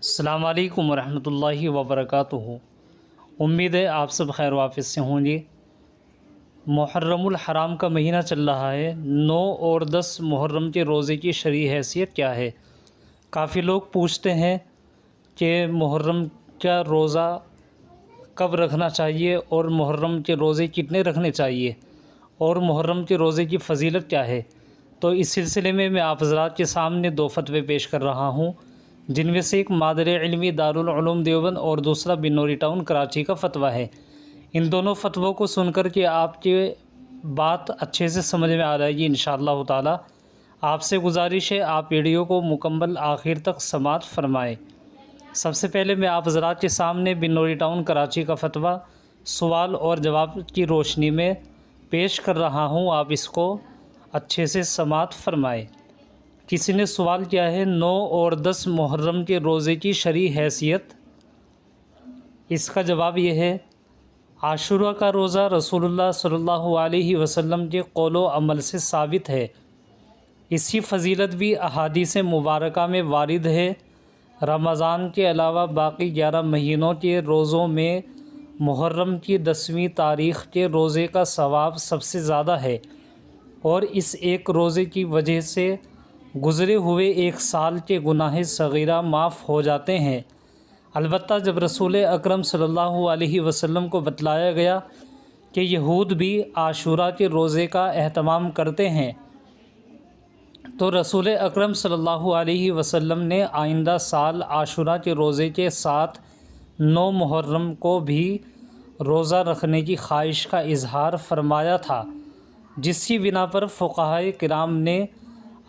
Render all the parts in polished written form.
السلام علیکم ورحمۃ اللہ وبرکاتہ۔ امید ہے آپ سب خیر و عافیت سے ہوں گے۔ محرم الحرام کا مہینہ چل رہا ہے۔ 9 اور 10 محرم کے روزے کی شرعی حیثیت کیا ہے؟ کافی لوگ پوچھتے ہیں کہ محرم کا روزہ کب رکھنا چاہیے اور محرم کے روزے کتنے رکھنے چاہیے اور محرم کے روزے کی فضیلت کیا ہے۔ تو اس سلسلے میں آپ حضرات کے سامنے 2 فتوے پیش کر رہا ہوں، جن میں سے ایک مادر علمی دارالعلوم دیوبند اور دوسرا بنوری ٹاؤن کراچی کا فتویٰ ہے۔ ان دونوں فتووں کو سن کر کے آپ کی بات اچھے سے سمجھ میں آ جائے گی انشاءاللہ تعالی۔ آپ سے گزارش ہے آپ ویڈیو کو مکمل آخر تک سماعت فرمائیں۔ سب سے پہلے میں آپ حضرات کے سامنے بنوری ٹاؤن کراچی کا فتویٰ سوال اور جواب کی روشنی میں پیش کر رہا ہوں، آپ اس کو اچھے سے سماعت فرمائیں۔ کسی نے سوال کیا ہے 9 اور 10 محرم کے روزے کی شرعی حیثیت۔ اس کا جواب یہ ہے، عاشورہ کا روزہ رسول اللہ صلی اللہ علیہ وسلم کے قول و عمل سے ثابت ہے۔ اس کی فضیلت بھی احادیث مبارکہ میں وارد ہے۔ رمضان کے علاوہ باقی 11 مہینوں کے روزوں میں محرم کی 10ویں تاریخ کے روزے کا ثواب سب سے زیادہ ہے، اور اس ایک روزے کی وجہ سے گزرے ہوئے ایک سال کے گناہ صغیرہ معاف ہو جاتے ہیں۔ البتہ جب رسول اکرم صلی اللہ علیہ وسلم کو بتلایا گیا کہ یہود بھی عاشورہ کے روزے کا اہتمام کرتے ہیں، تو رسول اکرم صلی اللہ علیہ وسلم نے آئندہ سال عاشورہ کے روزے کے ساتھ 9 محرم کو بھی روزہ رکھنے کی خواہش کا اظہار فرمایا تھا، جس کی بنا پر فقہائے کرام نے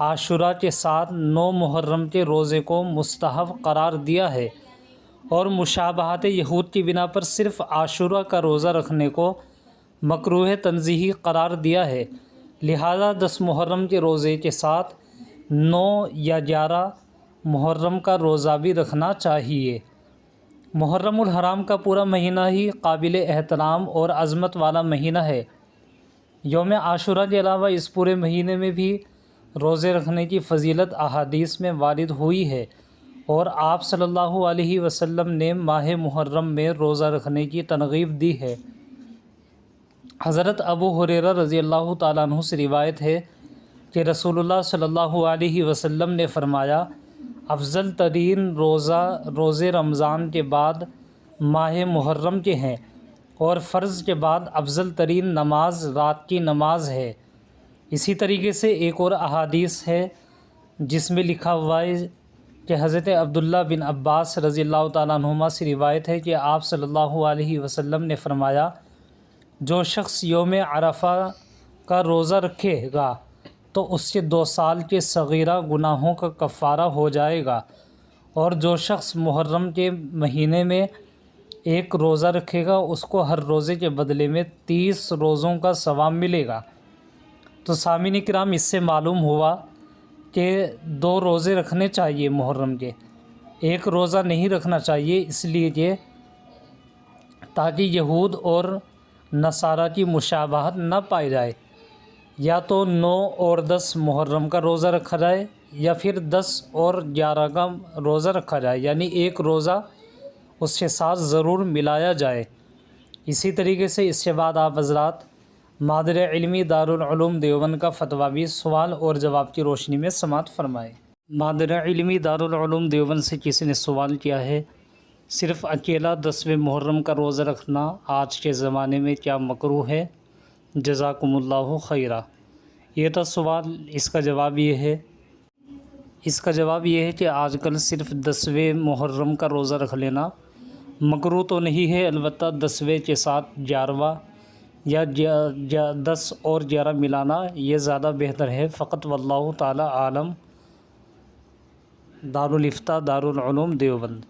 عاشورہ کے ساتھ 9 محرم کے روزے کو مستحب قرار دیا ہے، اور مشابہت یہود کی بنا پر صرف عاشورہ کا روزہ رکھنے کو مکروہ تنزیہی قرار دیا ہے۔ لہذا 10 محرم کے روزے کے ساتھ 9 یا 11 محرم کا روزہ بھی رکھنا چاہیے۔ محرم الحرام کا پورا مہینہ ہی قابل احترام اور عظمت والا مہینہ ہے۔ یوم عاشورہ کے علاوہ اس پورے مہینے میں بھی روزے رکھنے کی فضیلت احادیث میں وارد ہوئی ہے، اور آپ صلی اللہ علیہ وسلم نے ماہ محرم میں روزہ رکھنے کی ترغیب دی ہے۔ حضرت ابو ہریرہ رضی اللہ تعالیٰ عنہ سے روایت ہے کہ رسول اللہ صلی اللہ علیہ وسلم نے فرمایا، افضل ترین روزے رمضان کے بعد ماہ محرم کے ہیں، اور فرض کے بعد افضل ترین نماز رات کی نماز ہے۔ اسی طریقے سے ایک اور احادیث ہے جس میں لکھا ہوا ہے کہ حضرت عبداللہ بن عباس رضی اللہ تعالیٰ عنہما سے روایت ہے کہ آپ صلی اللہ علیہ وسلم نے فرمایا، جو شخص یوم عرفہ کا روزہ رکھے گا تو اس کے 2 سال کے صغیرہ گناہوں کا کفارہ ہو جائے گا، اور جو شخص محرم کے مہینے میں ایک روزہ رکھے گا اس کو ہر روزے کے بدلے میں 30 روزوں کا ثواب ملے گا۔ تو سامعین کرام، اس سے معلوم ہوا کہ 2 روزے رکھنے چاہیے محرم کے، ایک روزہ نہیں رکھنا چاہیے، اس لیے کہ تاکہ یہود اور نصارہ کی مشابہت نہ پائی جائے۔ یا تو 9 اور 10 محرم کا روزہ رکھا جائے، یا پھر 10 اور 11 کا روزہ رکھا جائے، یعنی ایک روزہ اس کے ساتھ ضرور ملایا جائے۔ اسی طریقے سے اس کے بعد آپ حضرات مادر علمی دارالعلوم دیوبند کا فتویٰ بھی سوال اور جواب کی روشنی میں سماعت فرمائیں۔ مادر علمی دارالعلوم دیوبند سے کسی نے سوال کیا ہے، صرف اکیلا 10ویں محرم کا روزہ رکھنا آج کے زمانے میں کیا مکروہ ہے؟ جزاکم اللہ خیرہ۔ یہ تھا سوال۔ اس کا جواب یہ ہے کہ آج کل صرف 10ویں محرم کا روزہ رکھ لینا مکروہ تو نہیں ہے، البتہ 10ویں کے ساتھ 11واں یا 10 اور 11 ملانا یہ زیادہ بہتر ہے۔ فقط واللہ تعالی عالم۔ دارالفتہ دارالعلوم دیوبند۔